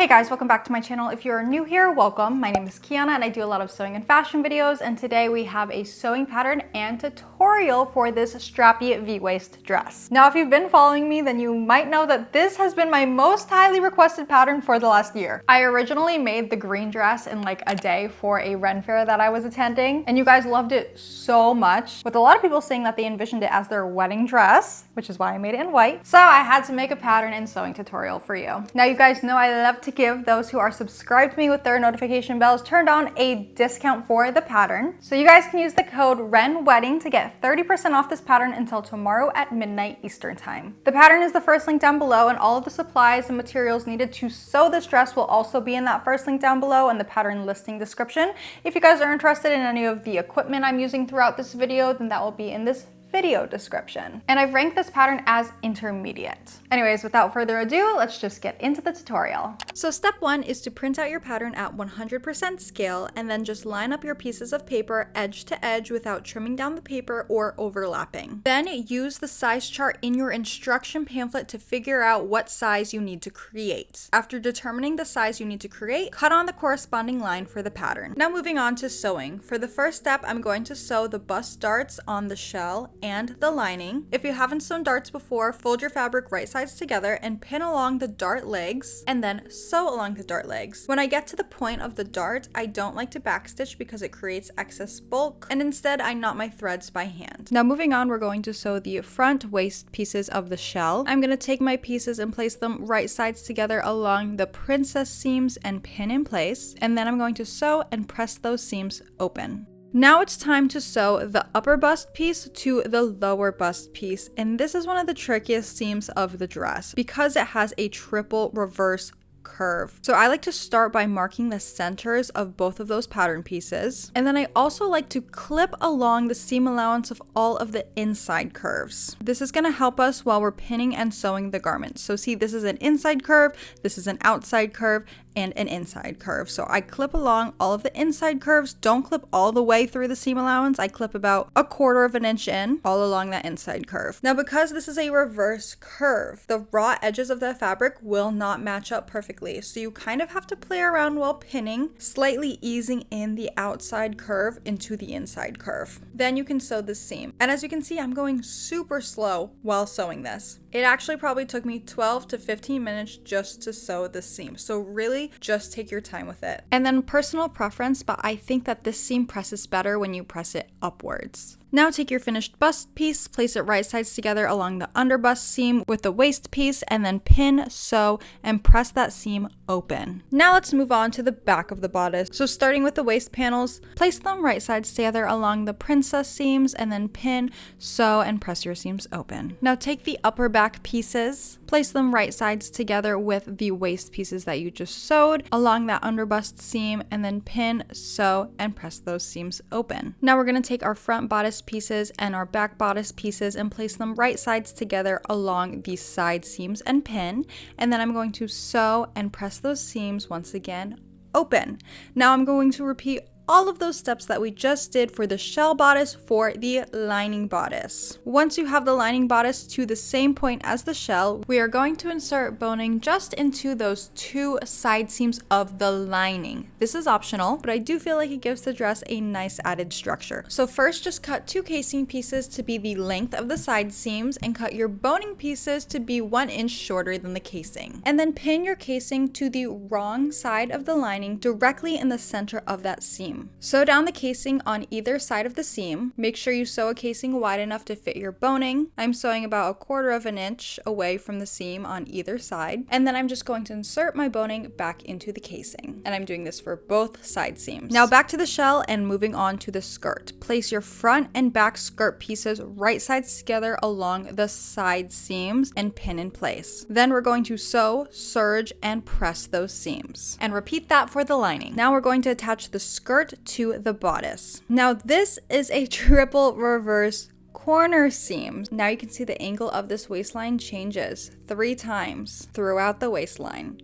Hey guys, welcome back to my channel. If you're new here, welcome. My name is Kiana and I do a lot of sewing and fashion videos, and today we have a sewing pattern and tutorial for this strappy V-waist dress. Now, if you've been following me, then you might know that this has been my most highly requested pattern for the last year. I originally made the green dress in like a day for a Ren Faire that I was attending, and you guys loved it so much, with a lot of people saying that they envisioned it as their wedding dress, which is why I made it in white. So I had to make a pattern and sewing tutorial for you. Now, you guys know I love to give those who are subscribed to me with their notification bells turned on a discount for the pattern. So you guys can use the code RENWEDDING to get 30% off this pattern until tomorrow at midnight Eastern time. The pattern is the first link down below, and all of the supplies and materials needed to sew this dress will also be in that first link down below in the pattern listing description. If you guys are interested in any of the equipment I'm using throughout this video, then that will be in this video description. And I've ranked this pattern as intermediate. Anyways, without further ado, let's just get into the tutorial. So step one is to print out your pattern at 100% scale, and then just line up your pieces of paper edge to edge without trimming down the paper or overlapping. Then use the size chart in your instruction pamphlet to figure out what size you need to create. After determining the size you need to create, cut on the corresponding line for the pattern. Now moving on to sewing. For the first step, I'm going to sew the bust darts on the shell and the lining. If you haven't sewn darts before, fold your fabric right sides together and pin along the dart legs, and then sew along the dart legs. When I get to the point of the dart, I don't like to backstitch because it creates excess bulk, and instead I knot my threads by hand. Now moving on, we're going to sew the front waist pieces of the shell. I'm going to take my pieces and place them right sides together along the princess seams and pin in place, and then I'm going to sew and press those seams open. Now it's time to sew the upper bust piece to the lower bust piece, and this is one of the trickiest seams of the dress because it has a triple reverse curve. So I like to start by marking the centers of both of those pattern pieces, and then I also like to clip along the seam allowance of all of the inside curves. This is going to help us while we're pinning and sewing the garment. So see, this is an inside curve, this is an outside curve, and an inside curve. So I clip along all of the inside curves. Don't clip all the way through the seam allowance. I clip about 1/4 inch in all along that inside curve. Now, because this is a reverse curve, the raw edges of the fabric will not match up perfectly. So you kind of have to play around while pinning, slightly easing in the outside curve into the inside curve. Then you can sew the seam. And as you can see, I'm going super slow while sewing this. It actually probably took me 12 to 15 minutes just to sew the seam. So really just take your time with it. And then personal preference, but I think that this seam presses better when you press it upwards. Now take your finished bust piece, place it right sides together along the under bust seam with the waist piece, and then pin, sew, and press that seam open. Now let's move on to the back of the bodice. So starting with the waist panels, place them right sides together along the princess seams, and then pin, sew, and press your seams open. Now take the upper back pieces, place them right sides together with the waist pieces that you just sewed along that under bust seam, and then pin, sew, and press those seams open. Now we're going to take our front bodice pieces and our back bodice pieces and place them right sides together along the side seams and pin, and then I'm going to sew and press those seams once again open. Now I'm going to repeat all of those steps that we just did for the shell bodice for the lining bodice. Once you have the lining bodice to the same point as the shell, we are going to insert boning just into those 2 side seams of the lining. This is optional, but I do feel like it gives the dress a nice added structure. So first, just cut 2 casing pieces to be the length of the side seams, and cut your boning pieces to be 1 inch shorter than the casing. And then pin your casing to the wrong side of the lining directly in the center of that seam. Sew down the casing on either side of the seam. Make sure you sew a casing wide enough to fit your boning. I'm sewing about 1/4 inch away from the seam on either side. And then I'm just going to insert my boning back into the casing. And I'm doing this for both side seams. Now back to the shell and moving on to the skirt. Place your front and back skirt pieces right sides together along the side seams and pin in place. Then we're going to sew, serge, and press those seams. And repeat that for the lining. Now we're going to attach the skirt to the bodice. Now this is a triple reverse corner seam. Now you can see the angle of this waistline changes 3 times throughout the waistline.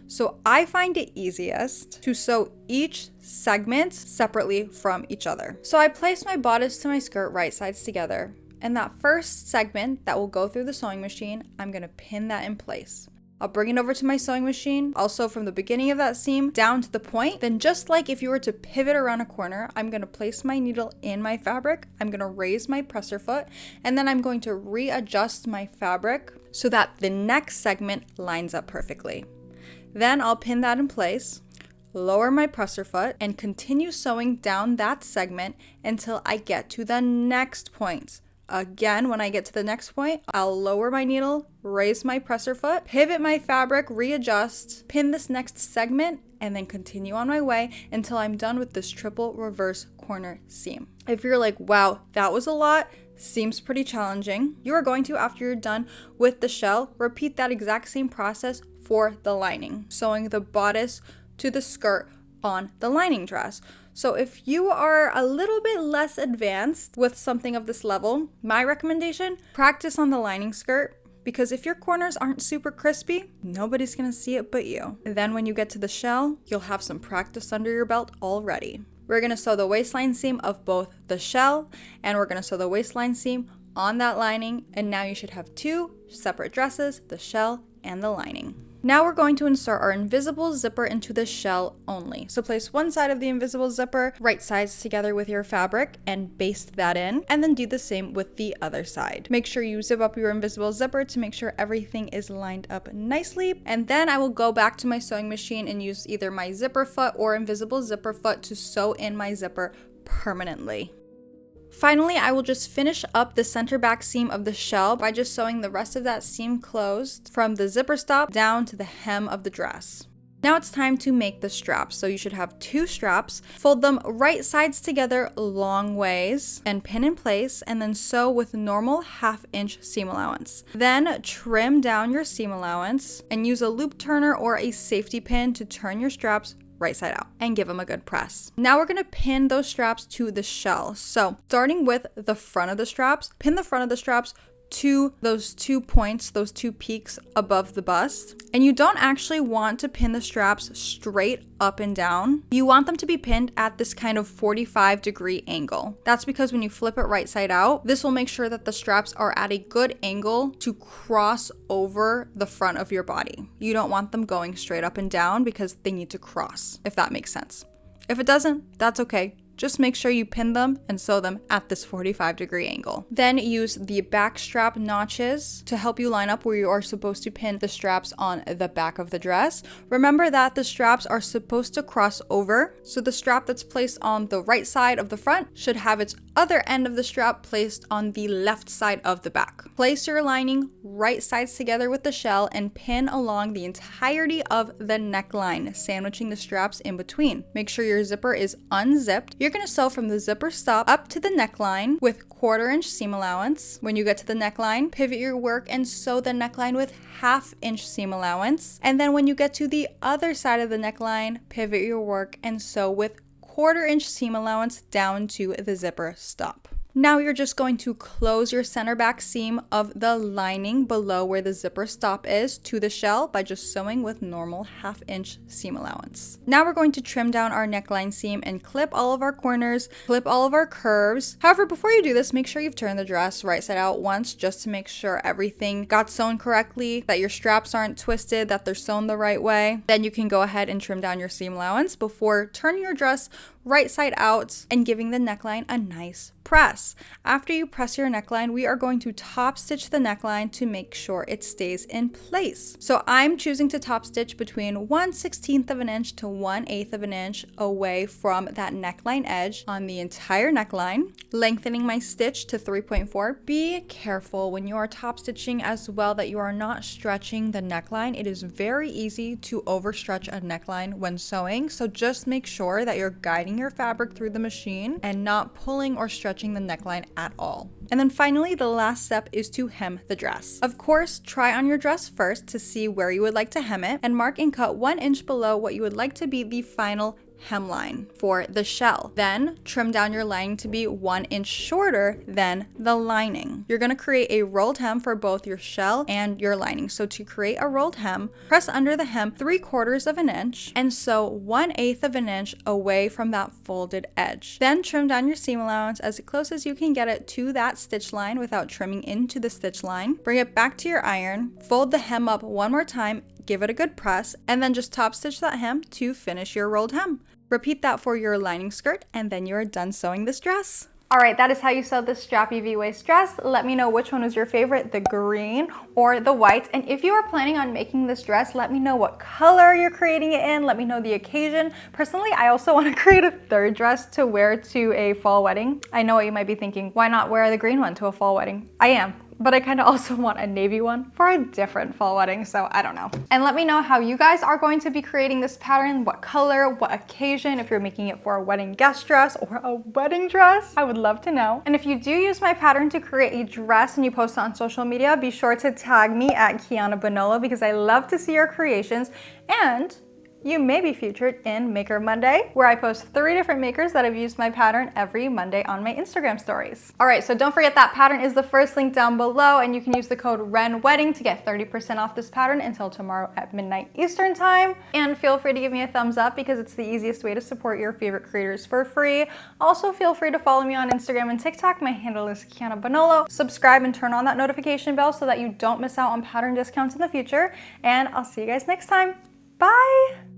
So I find it easiest to sew each segment separately from each other. So I place my bodice to my skirt right sides together, and that first segment that will go through the sewing machine, I'm going to pin that in place. I'll bring it over to my sewing machine, also from the beginning of that seam down to the point. Then just like if you were to pivot around a corner, I'm gonna place my needle in my fabric, I'm gonna raise my presser foot, and then I'm going to readjust my fabric so that the next segment lines up perfectly. Then I'll pin that in place, lower my presser foot, and continue sewing down that segment until I get to the next point. Again, when I get to the next point, I'll lower my needle, raise my presser foot, pivot my fabric, readjust, pin this next segment, and then continue on my way until I'm done with this triple reverse corner seam. If you're like, wow, that was a lot, seems pretty challenging, you are going to, after you're done with the shell, repeat that exact same process for the lining, sewing the bodice to the skirt on the lining dress. So if you are a little bit less advanced with something of this level, my recommendation, practice on the lining skirt, because if your corners aren't super crispy, nobody's gonna see it but you. And then when you get to the shell, you'll have some practice under your belt already. We're gonna sew the waistline seam of both the shell, and we're gonna sew the waistline seam on that lining, and now you should have two separate dresses, the shell and the lining. Now we're going to insert our invisible zipper into the shell only. So place one side of the invisible zipper right sides together with your fabric and baste that in, and then do the same with the other side. Make sure you zip up your invisible zipper to make sure everything is lined up nicely. And then I will go back to my sewing machine and use either my zipper foot or invisible zipper foot to sew in my zipper permanently. Finally, I will just finish up the center back seam of the shell by just sewing the rest of that seam closed from the zipper stop down to the hem of the dress. Now it's time to make the straps. So you should have two straps, fold them right sides together long ways and pin in place, and then sew with normal 1/2 inch seam allowance. Then trim down your seam allowance and use a loop turner or a safety pin to turn your straps right side out and give them a good press. Now we're gonna pin those straps to the shell. So starting with the front of the straps, pin the front of the straps to those 2 points, those 2 peaks above the bust. And you don't actually want to pin the straps straight up and down. You want them to be pinned at this kind of 45-degree angle. That's because when you flip it right side out, this will make sure that the straps are at a good angle to cross over the front of your body. You don't want them going straight up and down because they need to cross, if that makes sense. If it doesn't, that's okay. Just make sure you pin them and sew them at this 45-degree angle. Then use the back strap notches to help you line up where you are supposed to pin the straps on the back of the dress. Remember that the straps are supposed to cross over, so the strap that's placed on the right side of the front should have its other end of the strap placed on the left side of the back. Place your lining right sides together with the shell and pin along the entirety of the neckline, sandwiching the straps in between. Make sure your zipper is unzipped. You're going to sew from the zipper stop up to the neckline with 1/4 inch seam allowance. When you get to the neckline, pivot your work and sew the neckline with 1/2 inch seam allowance. And then when you get to the other side of the neckline, pivot your work and sew with 1/4 inch seam allowance down to the zipper stop. Now you're just going to close your center back seam of the lining below where the zipper stop is to the shell by just sewing with normal 1/2 inch seam allowance. Now we're going to trim down our neckline seam and clip all of our corners, clip all of our curves. However, before you do this, make sure you've turned the dress right side out once just to make sure everything got sewn correctly, that your straps aren't twisted, that they're sewn the right way. Then you can go ahead and trim down your seam allowance before turning your dress right side out and giving the neckline a nice press. After you press your neckline, we are going to top stitch the neckline to make sure it stays in place. So I'm choosing to top stitch between 1/16 of an inch to 1/8 of an inch away from that neckline edge on the entire neckline, lengthening my stitch to 3.4. Be careful when you are top stitching as well that you are not stretching the neckline. It is very easy to overstretch a neckline when sewing, so just make sure that you're guiding your fabric through the machine and not pulling or stretching the neckline at all. And then finally, the last step is to hem the dress. Of course, try on your dress first to see where you would like to hem it and mark and cut 1 inch below what you would like to be the final hemline for the shell. Then trim down your lining to be 1 inch shorter than the lining. You're going to create a rolled hem for both your shell and your lining. So to create a rolled hem, press under the hem 3/4 of an inch and sew 1/8 of an inch away from that folded edge. Then trim down your seam allowance as close as you can get it to that stitch line without trimming into the stitch line. Bring it back to your iron, fold the hem up one more time give it a good press, and then just top stitch that hem to finish your rolled hem. Repeat that for your lining skirt, and then you're done sewing this dress. Alright, that is how you sew this strappy V-waist dress. Let me know which one was your favorite, the green or the white. And if you are planning on making this dress, let me know what color you're creating it in. Let me know the occasion. Personally, I also want to create a third dress to wear to a fall wedding. I know what you might be thinking, why not wear the green one to a fall wedding? I am. But I kind of also want a navy one for a different fall wedding, so I don't know. And let me know how you guys are going to be creating this pattern, what color, what occasion, if you're making it for a wedding guest dress or a wedding dress. I would love to know. And if you do use my pattern to create a dress and you post it on social media, be sure to tag me at Kiana Bonollo because I love to see your creations, and you may be featured in Maker Monday, where I post 3 different makers that have used my pattern every Monday on my Instagram stories. All right, so don't forget that pattern is the first link down below, and you can use the code RENWEDDING to get 30% off this pattern until tomorrow at midnight Eastern time. And feel free to give me a thumbs up because it's the easiest way to support your favorite creators for free. Also, feel free to follow me on Instagram and TikTok. My handle is Kiana Bonollo. Subscribe and turn on that notification bell so that you don't miss out on pattern discounts in the future. And I'll see you guys next time. Bye!